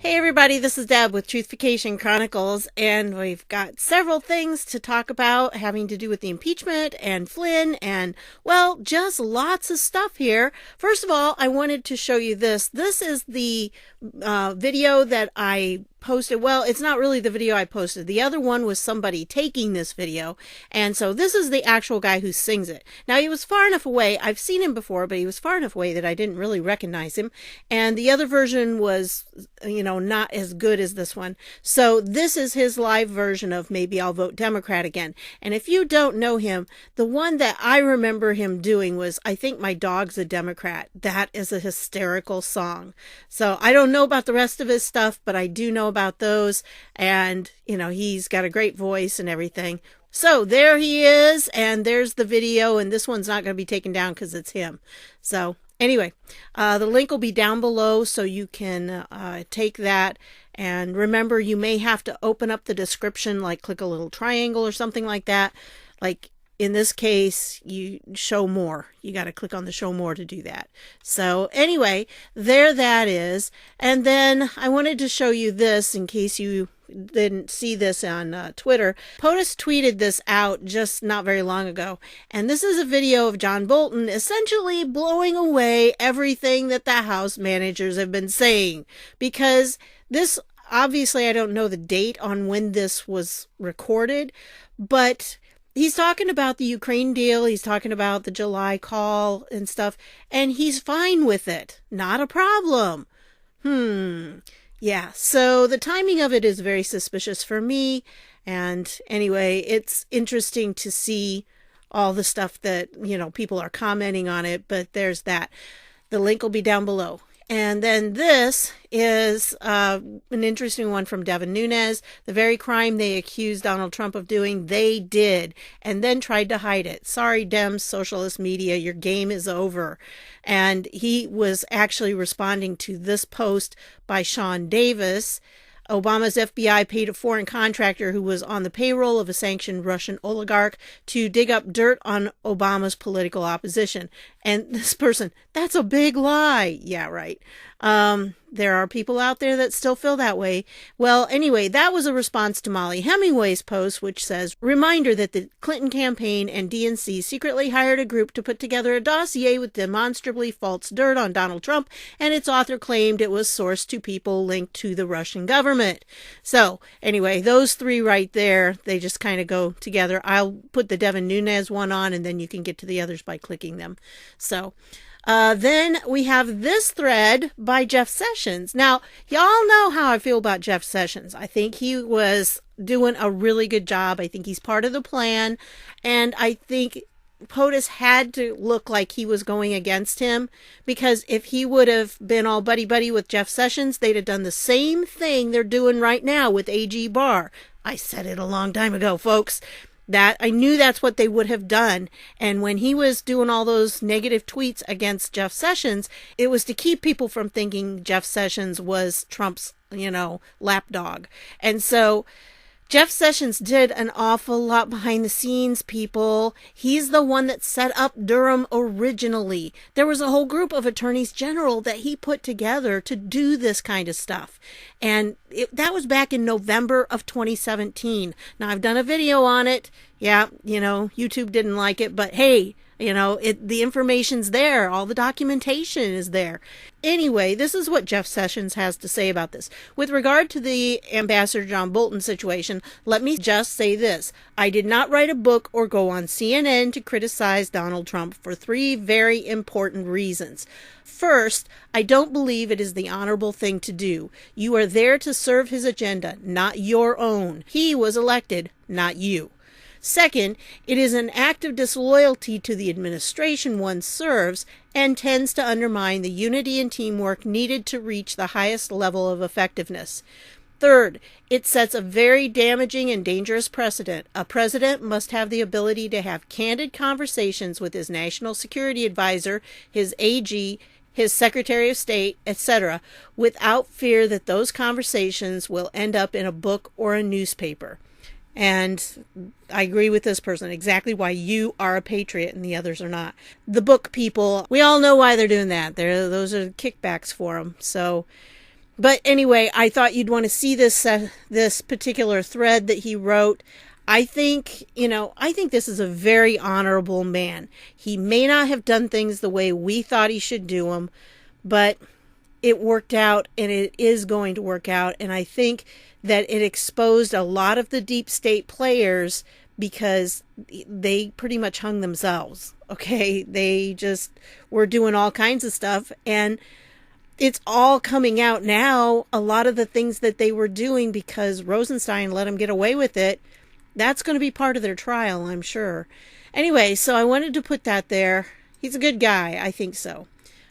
Hey everybody, this is Deb with Truthification Chronicles, and we've got several things to talk about having to do with the impeachment and Flynn and, well, just lots of stuff here. First of all, I wanted to show you this. This is the video that I posted. Well, it's not really the video I posted. The other one was somebody taking this video, and so this is the actual guy who sings it. Now, he was far enough away. I've seen him before, but he was far enough away that I didn't really recognize him, and the other version was, not as good as this one. So this is his live version of Maybe I'll Vote Democrat Again. And if you don't know him, the one that I remember him doing was I Think My Dog's a Democrat. That is a hysterical song. So I don't know about the rest of his stuff, but I do know about those. And, he's got a great voice and everything. So there he is, and there's the video, and this one's not going to be taken down because it's him. So anyway, the link will be down below so you can take that. And remember, you may have to open up the description, like click a little triangle or something like that. Like in this case, you show more. You got to click on the show more to do that. So anyway, there that is. And then I wanted to show you this in case you didn't see this on Twitter. POTUS tweeted this out just not very long ago. And this is a video of John Bolton essentially blowing away everything that the House managers have been saying. Because this, obviously, I don't know the date on when this was recorded, but he's talking about the Ukraine deal. He's talking about the July call and stuff, and he's fine with it. Not a problem. Yeah, so the timing of it is very suspicious for me. And anyway, it's interesting to see all the stuff that, people are commenting on it, but there's that. The link will be down below. And then this is an interesting one from Devin Nunes. The very crime they accused Donald Trump of doing, they did, and then tried to hide it. Sorry, Dems, socialist media, your game is over. And he was actually responding to this post by Sean Davis. Obama's FBI paid a foreign contractor who was on the payroll of a sanctioned Russian oligarch to dig up dirt on Obama's political opposition. And this person, that's a big lie. Yeah, right. There are people out there that still feel that way. Well, anyway, that was a response to Molly Hemingway's post, which says, reminder that the Clinton campaign and DNC secretly hired a group to put together a dossier with demonstrably false dirt on Donald Trump, and its author claimed it was sourced to people linked to the Russian government. So anyway, those three right there, they just kind of go together. I'll put the Devin Nunes one on, and then you can get to the others by clicking them. So then we have this thread by Jeff Sessions. Now, y'all know how I feel about Jeff Sessions. I think he was doing a really good job. I think he's part of the plan. And I think POTUS had to look like he was going against him, because if he would have been all buddy-buddy with Jeff Sessions, they'd have done the same thing they're doing right now with AG Barr. I said it a long time ago, folks. That I knew that's what they would have done. And when he was doing all those negative tweets against Jeff Sessions, it was to keep people from thinking Jeff Sessions was Trump's, lapdog. And so Jeff Sessions did an awful lot behind the scenes, people. He's the one that set up Durham originally. There was a whole group of attorneys general that he put together to do this kind of stuff. And that was back in November of 2017. Now, I've done a video on it. Yeah, YouTube didn't like it, but hey, the information's there. All the documentation is there. Anyway, this is what Jeff Sessions has to say about this. With regard to the Ambassador John Bolton situation, let me just say this. I did not write a book or go on CNN to criticize Donald Trump for three very important reasons. First, I don't believe it is the honorable thing to do. You are there to serve his agenda, not your own. He was elected, not you. Second, it is an act of disloyalty to the administration one serves and tends to undermine the unity and teamwork needed to reach the highest level of effectiveness. Third, it sets a very damaging and dangerous precedent. A president must have the ability to have candid conversations with his national security advisor, his AG, his Secretary of State, etc., without fear that those conversations will end up in a book or a newspaper. And I agree with this person, exactly why you are a patriot and the others are not. The book people, we all know why they're doing that. Those are kickbacks for them. So But anyway, I thought you'd want to see this particular thread that he wrote. I think this is a very honorable man. He may not have done things the way we thought he should do them, but it worked out, and it is going to work out. And I think that it exposed a lot of the deep state players because they pretty much hung themselves. Okay. They just were doing all kinds of stuff, and it's all coming out now. A lot of the things that they were doing because Rosenstein let them get away with it. That's going to be part of their trial, I'm sure. Anyway, so I wanted to put that there. He's a good guy. I think so.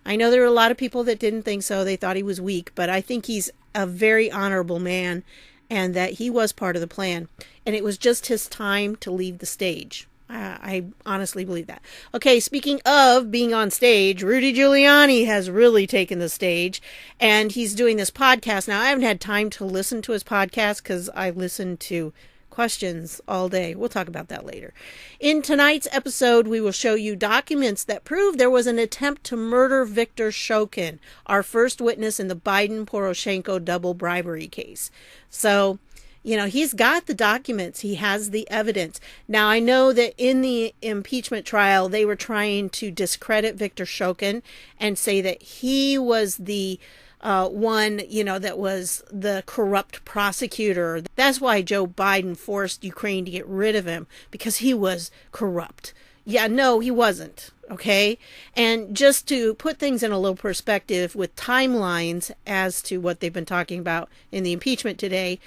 I know there were a lot of people that didn't think so. They thought he was weak, but I think he's a very honorable man and that he was part of the plan. And it was just his time to leave the stage. I honestly believe that. Okay, speaking of being on stage, Rudy Giuliani has really taken the stage, and he's doing this podcast. Now, I haven't had time to listen to his podcast because I listened to questions all day. We'll talk about that later. In tonight's episode, we will show you documents that prove there was an attempt to murder Viktor Shokin, our first witness in the Biden-Poroshenko double bribery case. So, he's got the documents. He has the evidence. Now, I know that in the impeachment trial, they were trying to discredit Viktor Shokin and say that he was the one, that was the corrupt prosecutor. That's why Joe Biden forced Ukraine to get rid of him, because he was corrupt. Yeah, no, he wasn't. Okay. And just to put things in a little perspective with timelines as to what they've been talking about in the impeachment today,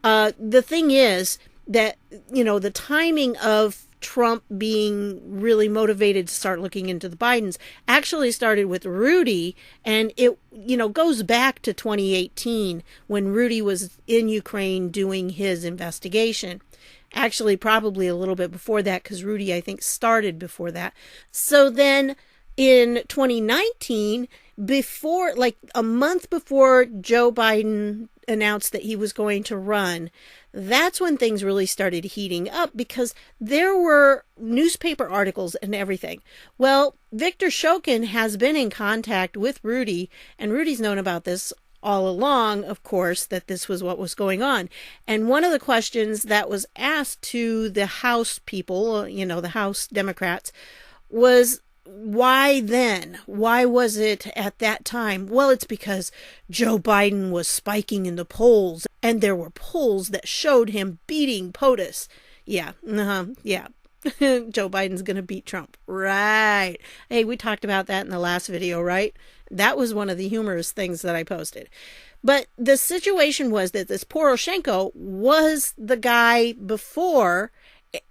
the thing is that, the timing of Trump being really motivated to start looking into the Bidens actually started with Rudy, and it, goes back to 2018 when Rudy was in Ukraine doing his investigation. Actually, probably a little bit before that, because Rudy, I think, started before that. So then in 2019, before, like a month before Joe Biden announced that he was going to run, that's when things really started heating up, because there were newspaper articles and everything. Well, Viktor Shokin has been in contact with Rudy, and Rudy's known about this all along, of course, that this was what was going on. And one of the questions that was asked to the House people, the House Democrats, was, why then? Why was it at that time? Well, it's because Joe Biden was spiking in the polls, and there were polls that showed him beating POTUS. Yeah. Joe Biden's going to beat Trump. Right. Hey, we talked about that in the last video, right? That was one of the humorous things that I posted. But the situation was that this Poroshenko was the guy before,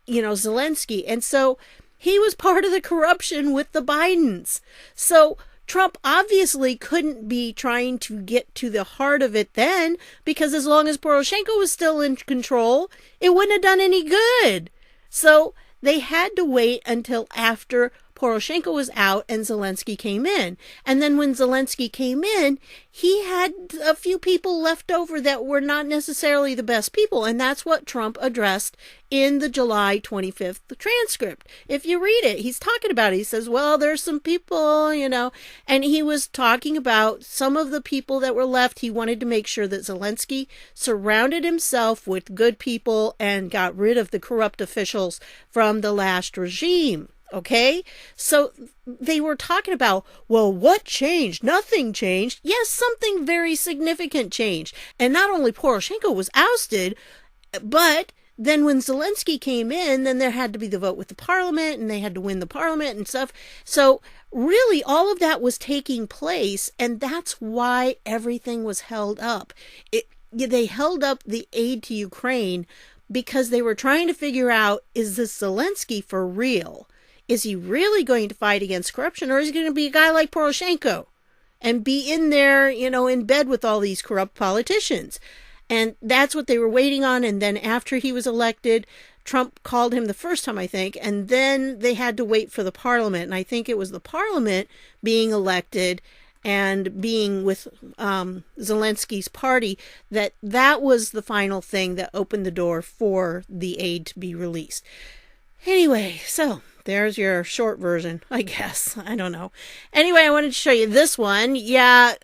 Zelensky. And so he was part of the corruption with the Bidens. So Trump obviously couldn't be trying to get to the heart of it then, because as long as Poroshenko was still in control, it wouldn't have done any good. So they had to wait until after Poroshenko was out and Zelensky came in. And then when Zelensky came in, he had a few people left over that were not necessarily the best people. And that's what Trump addressed in the July 25th transcript. If you read it, he's talking about it. He says, well, there's some people, and he was talking about some of the people that were left. He wanted to make sure that Zelensky surrounded himself with good people and got rid of the corrupt officials from the last regime. Okay, so they were talking about, well, what changed? Nothing changed. Yes, something very significant changed. And not only Poroshenko was ousted, but then when Zelensky came in, then there had to be the vote with the parliament, and they had to win the parliament and stuff. So really, all of that was taking place, and that's why everything was held up. They held up the aid to Ukraine because they were trying to figure out, is this Zelensky for real? Is he really going to fight against corruption, or is he going to be a guy like Poroshenko and be in there, in bed with all these corrupt politicians? And that's what they were waiting on. And then after he was elected, Trump called him the first time, I think, and then they had to wait for the parliament. And I think it was the parliament being elected and being with Zelensky's party that was the final thing that opened the door for the aid to be released. Anyway, so there's your short version, I guess. I don't know. Anyway, I wanted to show you this one. Yeah,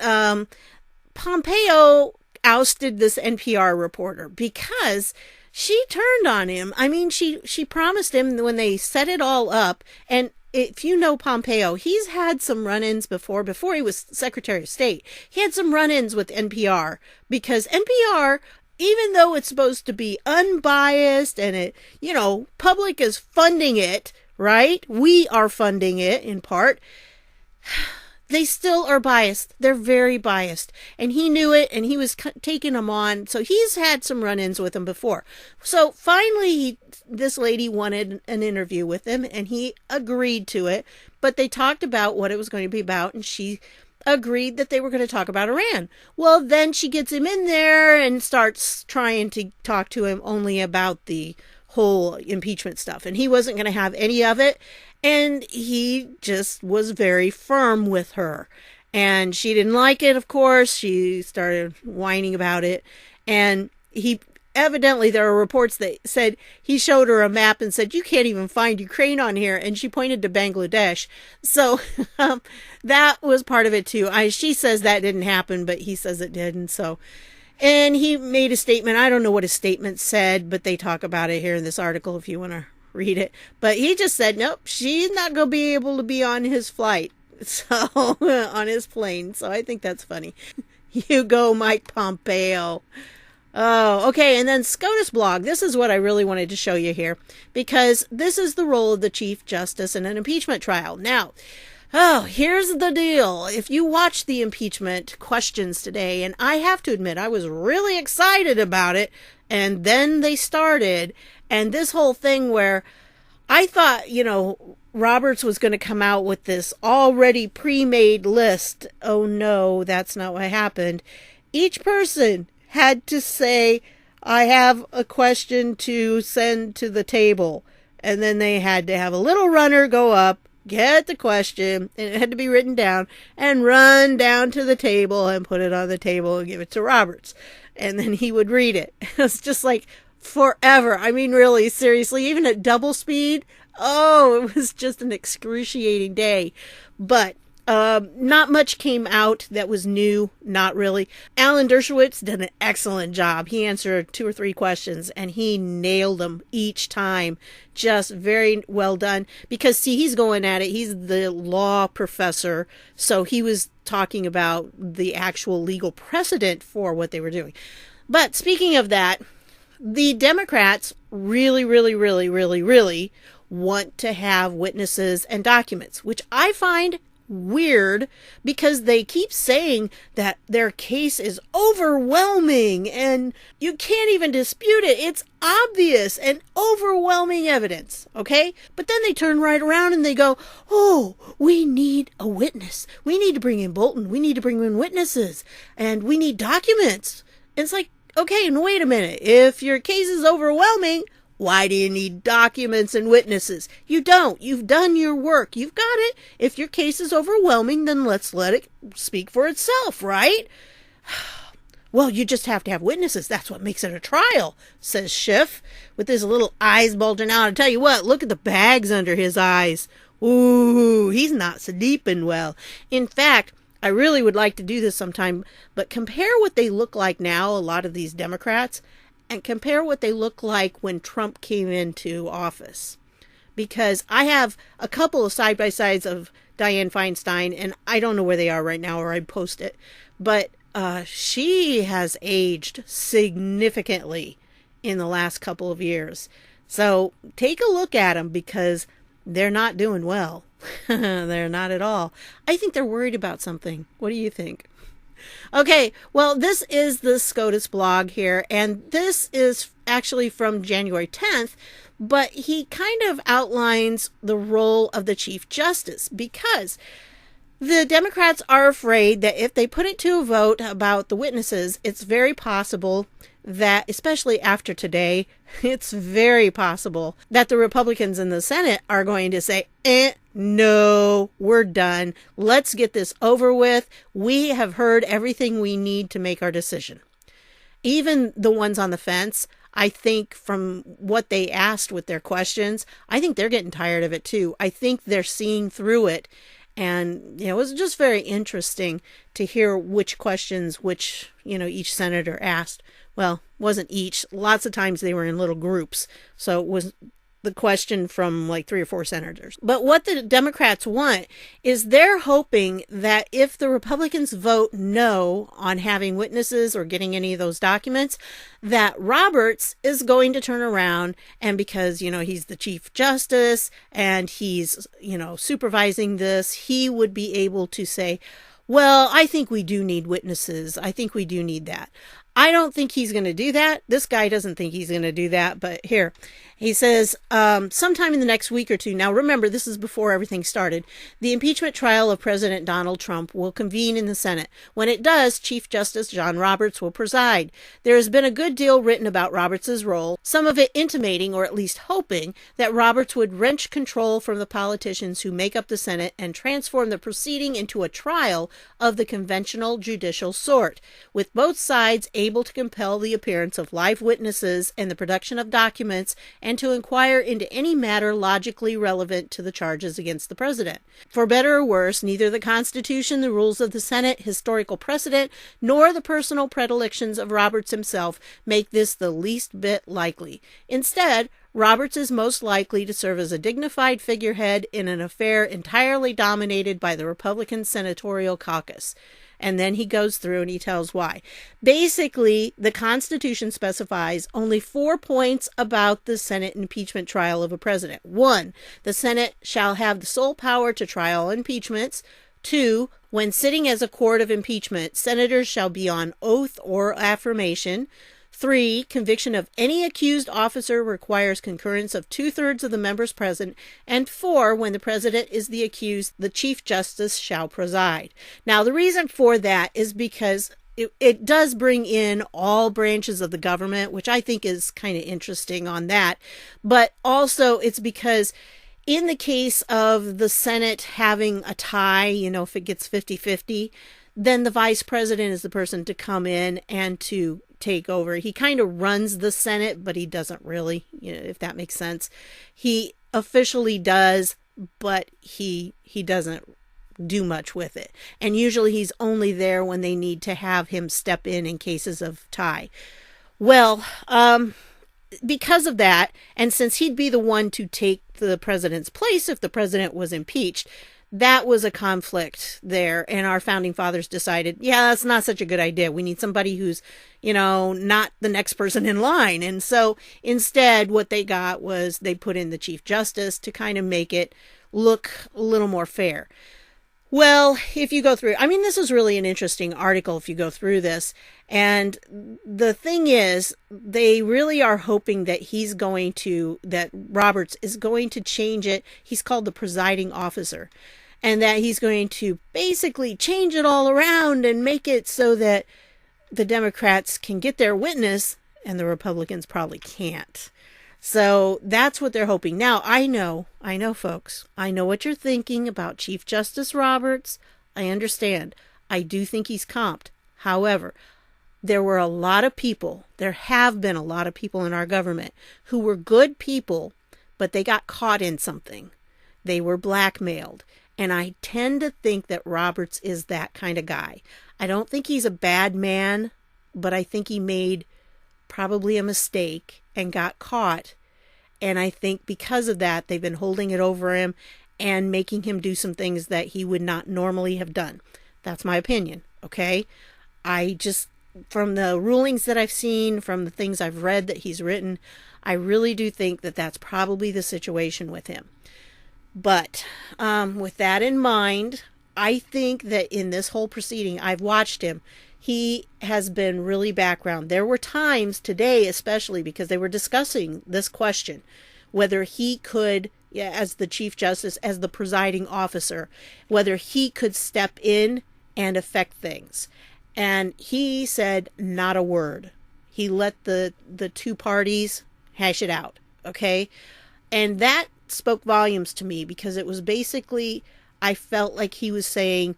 Pompeo ousted this NPR reporter because she turned on him. I mean, she promised him when they set it all up, and if you know Pompeo, he's had some run-ins before he was Secretary of State. He had some run-ins with NPR because NPR, even though it's supposed to be unbiased and it, public is funding it, right? We are funding it in part. They still are biased. They're very biased. And he knew it, and he was taking them on. So he's had some run-ins with him before. So finally, this lady wanted an interview with him, and he agreed to it. But they talked about what it was going to be about, and she agreed that they were going to talk about Iran. Well, then she gets him in there and starts trying to talk to him only about the whole impeachment stuff. And he wasn't going to have any of it. And he just was very firm with her. And she didn't like it, of course. She started whining about it. And evidently there are reports that said he showed her a map and said, you can't even find Ukraine on here. And she pointed to Bangladesh. So that was part of it too. She says that didn't happen, but he says it did. And he made a statement. I don't know what his statement said, but they talk about it here in this article if you want to read it. But he just said, nope, she's not going to be able to be on his flight. So, on his plane. So I think that's funny. You go, Mike Pompeo. Oh, okay. And then SCOTUS Blog. This is what I really wanted to show you here, because this is the role of the Chief Justice in an impeachment trial. Now, here's the deal. If you watch the impeachment questions today, and I have to admit, I was really excited about it, and then they started, and this whole thing where I thought, Roberts was going to come out with this already pre-made list. Oh no, that's not what happened. Each person had to say, I have a question to send to the table. And then they had to have a little runner go up, get the question, and it had to be written down, and run down to the table and put it on the table and give it to Roberts. And then he would read it. It was just like forever. I mean, really, seriously, even at double speed. Oh, it was just an excruciating day. But not much came out that was new. Not really. Alan Dershowitz did an excellent job. He answered 2 or 3 questions, and he nailed them each time. Just very well done. Because, see, he's going at it. He's the law professor. So he was talking about the actual legal precedent for what they were doing. But speaking of that, the Democrats really, really, really, really, really want to have witnesses and documents, which I find weird because they keep saying that their case is overwhelming and you can't even dispute it. It's obvious and overwhelming evidence, okay? But then they turn right around and they go, oh, we need a witness. We need to bring in Bolton. We need to bring in witnesses and we need documents. And it's like, okay, and wait a minute. If your case is overwhelming, why do you need documents and witnesses? You don't. You've done your work. You've got it. If your case is overwhelming, then let's let it speak for itself, right? Well, you just have to have witnesses. That's what makes it a trial, says Schiff, with his little eyes bulging out. I tell you what, look at the bags under his eyes. Ooh, he's not sleeping well. In fact, I really would like to do this sometime, but compare what they look like now, a lot of these Democrats, and compare what they look like when Trump came into office. Because I have a couple of side-by-sides of Dianne Feinstein, and I don't know where they are right now, or I'd post it. But she has aged significantly in the last couple of years. So take a look at them, because they're not doing well. They're not at all. I think they're worried about something. What do you think? Okay, well, this is the SCOTUS blog here, and this is actually from January 10th, but he kind of outlines the role of the Chief Justice, because the Democrats are afraid that if they put it to a vote about the witnesses, it's very possible that, especially after today, it's very possible that the Republicans in the Senate are going to say, no, we're done. Let's get this over with. We have heard everything we need to make our decision. Even the ones on the fence, I think from what they asked with their questions, I think they're getting tired of it too. I think they're seeing through it. And, it was just very interesting to hear which questions, each senator asked. Well, wasn't each. Lots of times they were in little groups. So it was the question from like 3 or 4 senators. But what the Democrats want is they're hoping that if the Republicans vote no on having witnesses or getting any of those documents, that Roberts is going to turn around, and because, he's the Chief Justice and he's, supervising this, he would be able to say, well, I think we do need witnesses. I think we do need that. I don't think he's going to do that. This guy doesn't think he's going to do that. But here, he says, sometime in the next week or two. Now, remember, this is before everything started. The impeachment trial of President Donald Trump will convene in the Senate. When it does, Chief Justice John Roberts will preside. There has been a good deal written about Roberts' role, some of it intimating, or at least hoping, that Roberts would wrench control from the politicians who make up the Senate and transform the proceeding into a trial of the conventional judicial sort, with both sides able to compel the appearance of live witnesses and the production of documents, and to inquire into any matter logically relevant to the charges against the president. For better or worse, neither the Constitution, the rules of the Senate, historical precedent, nor the personal predilections of Roberts himself make this the least bit likely. Instead, Roberts is most likely to serve as a dignified figurehead in an affair entirely dominated by the Republican senatorial caucus. And then he goes through and he tells why. Basically, the Constitution specifies only 4 points about the Senate impeachment trial of a president. 1, the Senate shall have the sole power to try all impeachments. 2, when sitting as a court of impeachment, senators shall be on oath or affirmation. 3, conviction of any accused officer requires concurrence of 2/3 of the members present. And 4, when the president is the accused, the Chief Justice shall preside. Now, the reason for that is because it does bring in all branches of the government, which I think is kind of interesting on that. But also it's because in the case of the Senate having a tie, if it gets 50-50, then the vice president is the person to come in and to take over. He kind of runs the Senate, but he doesn't really, if that makes sense. He officially does, but he doesn't do much with it. And usually he's only there when they need to have him step in cases of tie. Well, because of that, and since he'd be the one to take the president's place if the president was impeached, that was a conflict there, and our founding fathers decided, that's not such a good idea. We need somebody who's, not the next person in line. And so instead, what they got was they put in the Chief Justice to kind of make it look a little more fair. Well, if you go through, this is really an interesting article if you go through this. And the thing is, they really are hoping that that Roberts is going to change it. He's called the presiding officer. And that he's going to basically change it all around and make it so that the Democrats can get their witness and the Republicans probably can't. So that's what they're hoping. Now, I know, folks. I know what you're thinking about Chief Justice Roberts. I understand. I do think he's comped. However, there have been a lot of people in our government who were good people, but they got caught in something. They were blackmailed. And I tend to think that Roberts is that kind of guy. I don't think he's a bad man, but I think he made probably a mistake and got caught. And I think because of that, they've been holding it over him and making him do some things that he would not normally have done. That's my opinion, okay? From the rulings that I've seen, from the things I've read that he's written, I really do think that that's probably the situation with him. But with that in mind, I think that in this whole proceeding, I've watched him. He has been really background. There were times today, especially because they were discussing this question, whether he could, as the Chief Justice, as the presiding officer, whether he could step in and affect things. And he said not a word. He let the two parties hash it out, okay? And that spoke volumes to me because it was basically, I felt like he was saying,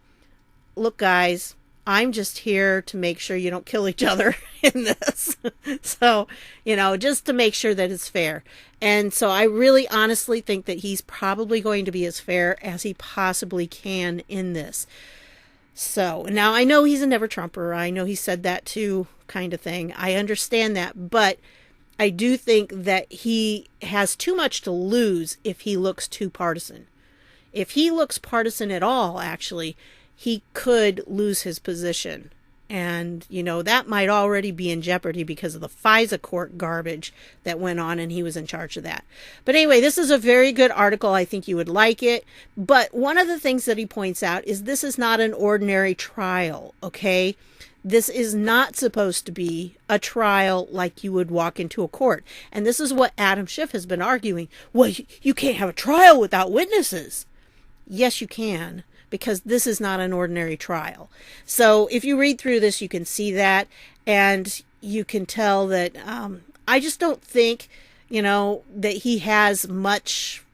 look, guys, I'm just here to make sure you don't kill each other in this. So, just to make sure that it's fair. And so I really honestly think that he's probably going to be as fair as he possibly can in this. So now I know he's a never Trumper. I know he said that too, kind of thing. I understand that, but I do think that he has too much to lose if he looks too partisan. If he looks partisan at all, actually, he could lose his position. And, that might already be in jeopardy because of the FISA court garbage that went on, and he was in charge of that. But anyway, this is a very good article. I think you would like it. But one of the things that he points out is this is not an ordinary trial, okay? This is not supposed to be a trial like you would walk into a court. And this is what Adam Schiff has been arguing. Well, you can't have a trial without witnesses. Yes, you can, because this is not an ordinary trial. So if you read through this, you can see that, and you can tell that I just don't think, that he has much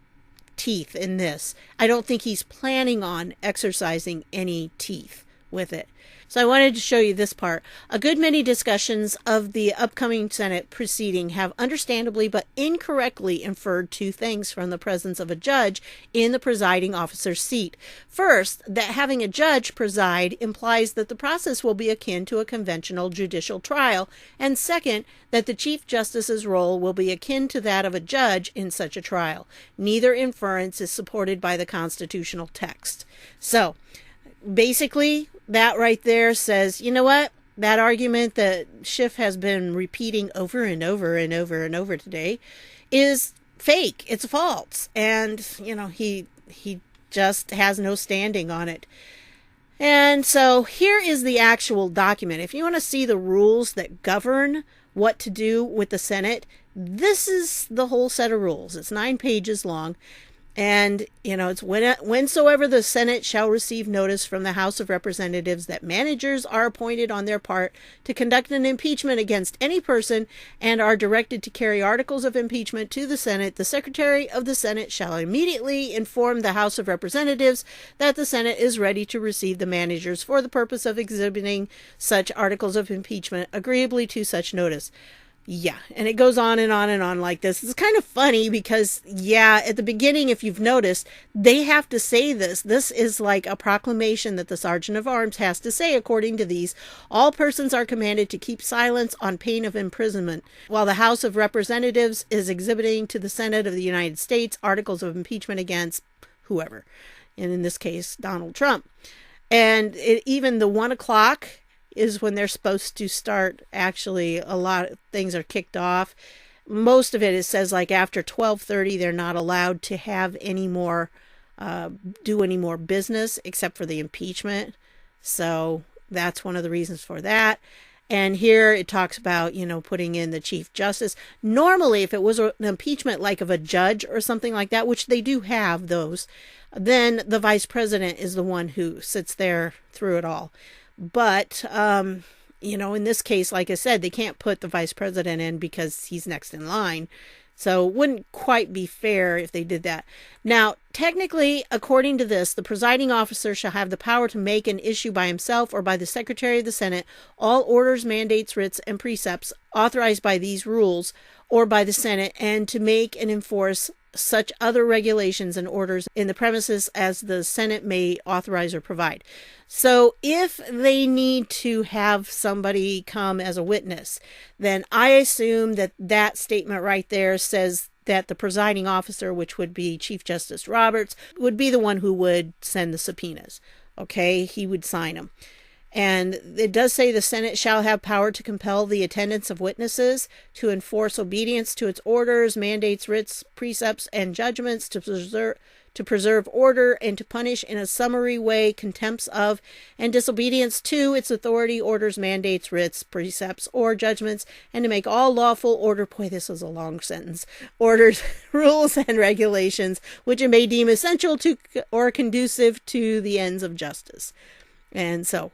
teeth in this. I don't think he's planning on exercising any teeth with it. So I wanted to show you this part. A good many discussions of the upcoming Senate proceeding have understandably but incorrectly inferred two things from the presence of a judge in the presiding officer's seat. First, that having a judge preside implies that the process will be akin to a conventional judicial trial, and second, that the Chief Justice's role will be akin to that of a judge in such a trial. Neither inference is supported by the constitutional text. So, basically, that right there says, you know what? That argument that Schiff has been repeating over and over and over and over today is fake. It's false. And, he just has no standing on it. And so here is the actual document. If you want to see the rules that govern what to do with the Senate, this is the whole set of rules. It's 9 pages long. And, it's whensoever the Senate shall receive notice from the House of Representatives that managers are appointed on their part to conduct an impeachment against any person and are directed to carry articles of impeachment to the Senate, the Secretary of the Senate shall immediately inform the House of Representatives that the Senate is ready to receive the managers for the purpose of exhibiting such articles of impeachment agreeably to such notice. Yeah, and it goes on and on and on like this. It's kind of funny because, at the beginning, if you've noticed, they have to say this. This is like a proclamation that the Sergeant of Arms has to say, according to these. All persons are commanded to keep silence on pain of imprisonment, while the House of Representatives is exhibiting to the Senate of the United States articles of impeachment against whoever, and in this case, Donald Trump. And even the 1 o'clock is when they're supposed to start. Actually, a lot of things are kicked off. Most of it says like after 12:30 they're not allowed to have any more do any more business except for the impeachment. So that's one of the reasons for that. And here it talks about, putting in the Chief Justice. Normally, if it was an impeachment like of a judge or something like that, which they do have those, then the Vice President is the one who sits there through it all. But, in this case, like I said, they can't put the Vice President in because he's next in line. So it wouldn't quite be fair if they did that. Now, technically, according to this, the presiding officer shall have the power to make and issue by himself or by the Secretary of the Senate all orders, mandates, writs, and precepts authorized by these rules or by the Senate, and to make and enforce such other regulations and orders in the premises as the Senate may authorize or provide. So if they need to have somebody come as a witness, then I assume that that statement right there says that the presiding officer, which would be Chief Justice Roberts, would be the one who would send the subpoenas. Okay, he would sign them. And it does say the Senate shall have power to compel the attendance of witnesses, to enforce obedience to its orders, mandates, writs, precepts, and judgments, to preserve order, and to punish in a summary way contempts of and disobedience to its authority, orders, mandates, writs, precepts, or judgments, and to make all lawful order, boy, this is a long sentence, orders, rules, and regulations, which it may deem essential to or conducive to the ends of justice. And so,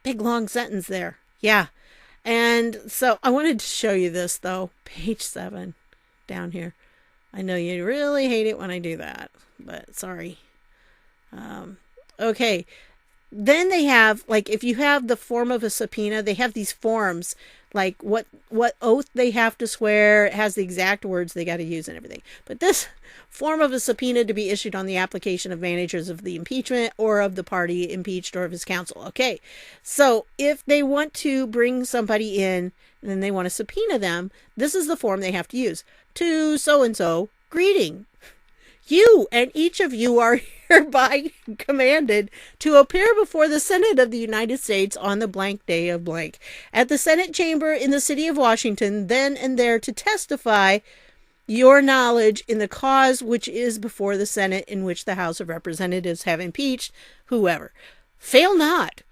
big long sentence there. Yeah. And so I wanted to show you this, though. Page 7 down here. I know you really hate it when I do that, but sorry. Okay. then they have, like, if you have the form of a subpoena, they have these forms, like what oath they have to swear. It has the exact words they got to use and everything. But this form of a subpoena to be issued on the application of managers of the impeachment or of the party impeached or of his counsel. Okay, so if they want to bring somebody in and then they want to subpoena them, this is the form they have to use. To so-and-so, greeting. You and each of you are hereby commanded to appear before the Senate of the United States on the blank day of blank at the Senate chamber in the city of Washington, then and there to testify your knowledge in the cause which is before the Senate in which the House of Representatives have impeached whoever. Fail not.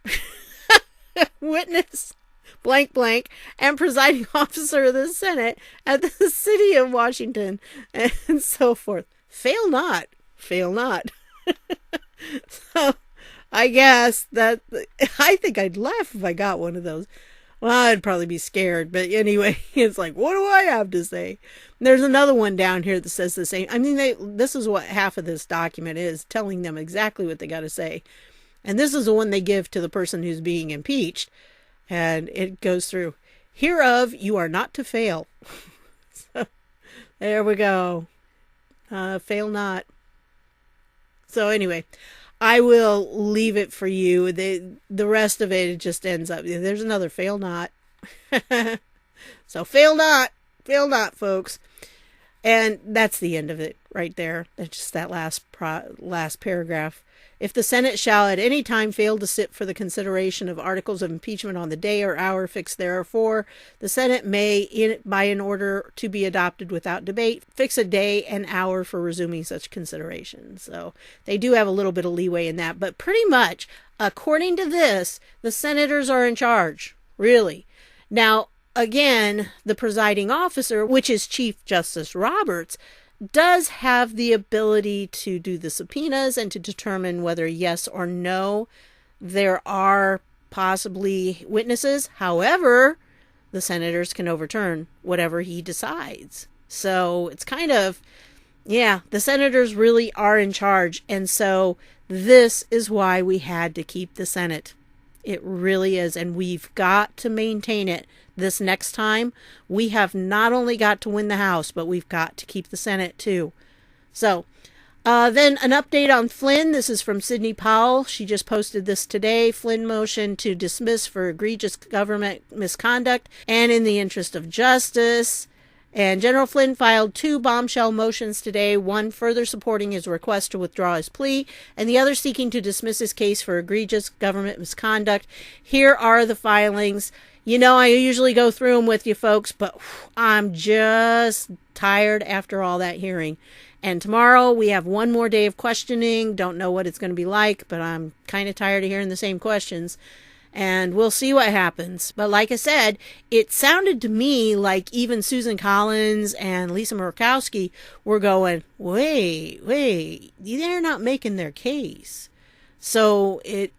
Witness blank blank and presiding officer of the Senate at the city of Washington, and so forth. Fail not. Fail not. So I guess that, I think I'd laugh if I got one of those. Well, I'd probably be scared, but anyway, it's like, what do I have to say? There's another one down here that says the same. I mean, this is what half of this document is, telling them exactly what they got to say. And this is the one they give to the person who's being impeached. And it goes through, hereof you are not to fail. So there we go. Fail not. So anyway, I will leave it for you. The rest of it just ends up, there's another fail not. So fail not, folks. And that's the end of it right there. That's just that last paragraph. If the Senate shall at any time fail to sit for the consideration of articles of impeachment on the day or hour fixed therefor, the Senate may, by an order to be adopted without debate, fix a day and hour for resuming such consideration. So they do have a little bit of leeway in that. But pretty much, according to this, the senators are in charge, really. Now, again, the presiding officer, which is Chief Justice Roberts, does have the ability to do the subpoenas and to determine whether yes or no there are possibly witnesses. However, the senators can overturn whatever he decides. So it's kind of, yeah, the senators really are in charge. And so this is why we had to keep the Senate. It really is. And we've got to maintain it. This next time, we have not only got to win the House, but we've got to keep the Senate too. So, then an update on Flynn. This is from Sidney Powell. She just posted this today. Flynn motion to dismiss for egregious government misconduct and in the interest of justice. And General Flynn filed 2 bombshell motions today, one further supporting his request to withdraw his plea, and the other seeking to dismiss his case for egregious government misconduct. Here are the filings. You know, I usually go through them with you folks, but I'm just tired after all that hearing. And tomorrow we have one more day of questioning. Don't know what it's going to be like, but I'm kind of tired of hearing the same questions. And we'll see what happens. But like I said, it sounded to me like even Susan Collins and Lisa Murkowski were going, wait, they're not making their case. So it,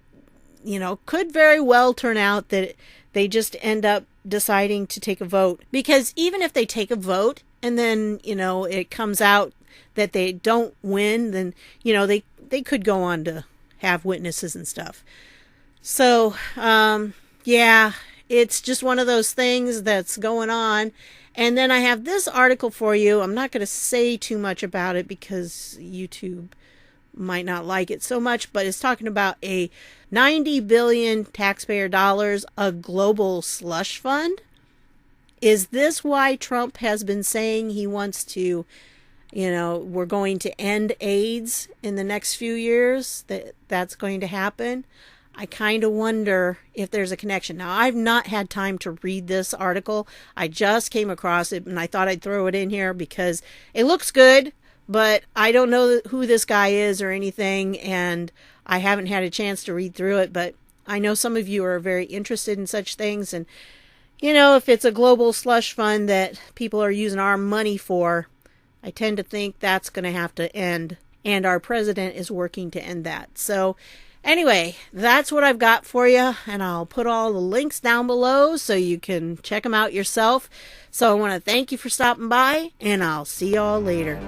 could very well turn out that they just end up deciding to take a vote. Because even if they take a vote and then, it comes out that they don't win, then, they could go on to have witnesses and stuff. So, yeah, it's just one of those things that's going on. And then I have this article for you. I'm not going to say too much about it because YouTube might not like it so much, but it's talking about a 90 billion taxpayer dollars, a global slush fund. Is this why Trump has been saying he wants to, we're going to end AIDS in the next few years, that's going to happen? I kind of wonder if there's a connection. Now, I've not had time to read this article. I just came across it and I thought I'd throw it in here because it looks good, but I don't know who this guy is or anything, and I haven't had a chance to read through it, but I know some of you are very interested in such things, and, if it's a global slush fund that people are using our money for, I tend to think that's going to have to end, and our president is working to end that. So, anyway, that's what I've got for you, and I'll put all the links down below so you can check them out yourself. So I want to thank you for stopping by, and I'll see y'all later.